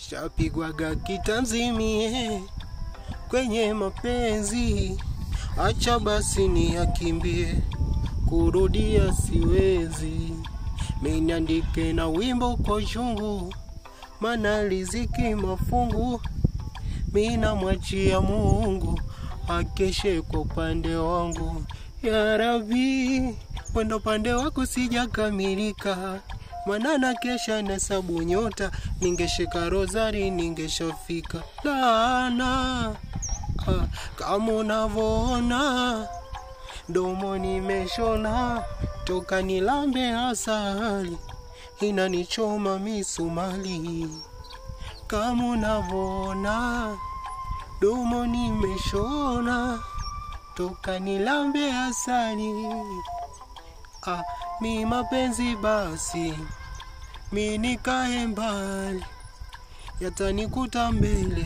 Shapigwaga kitanzimie kwenye mapenzi, acha basi niyakimbie, kurudia siwezi. Niandike na wimbo kwa chungu, maana riziki mafungu. Mina mwachia Mungu, akeshe kwa upande wangu. Ya Rabbi, wendo pande wako sijakamilika, maana na kesha nahesabu nyota. Ningeshika rozari ningeshafika. Laana, kama unavyoona domo nimeshona, toka nilambe asali inanichoma misumali. Kama unavyoona domo nimeshona, toka nilambe asali. Mi mapenzi basi mi nikae mbali, yatanikuta mbele.